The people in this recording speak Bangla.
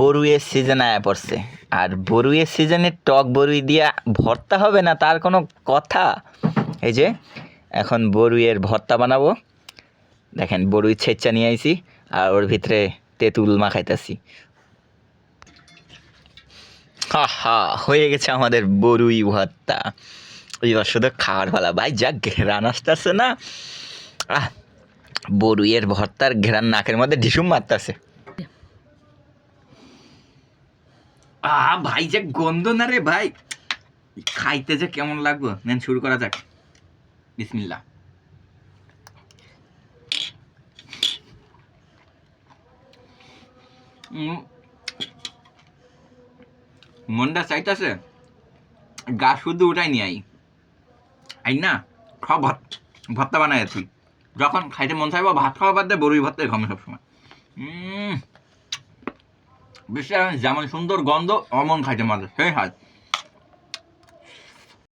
বরুইয়ের সিজন আয়া পড়ছে, আর বরুইয়ের সিজনে টক বরুই দিয়া ভর্তা হবে না তার কোনো কথা। এই যে এখন বরুইয়ের ভর্তা বানাবো। দেখেন বরুই ছেঁচা নিয়ে আইছি, আর ওর ভিতরে তেঁতুল মাখাইতেছি। হা হা, হয়ে গেছে আমাদের বরুই ভর্তা। এবার শুধু খাওয়ার পালা ভাই, যা ঘেরান আসতেছে না। আহ, বরুইয়ের ভর্তার ঘেরান নাকের মধ্যে ঢিসুম মারতেছে। ভাই যে গন্ধ না রে ভাই, খাইতে যে কেমন লাগবে। নেন শুরু করা যাক, বিসমিল্লাহ। মনটা চাইতেছে গা শুধু উঠাই নি আই না খাওয়া ভর্তা বানাই আছি। যখন খাইতে মন চাইব ভাত খাওয়া বাদ দিয়ে বরুই ভর্তাই খাবো সবসময়। বেশি যেমন সুন্দর গন্ধ অমন খাইতে মজা সেই হয়।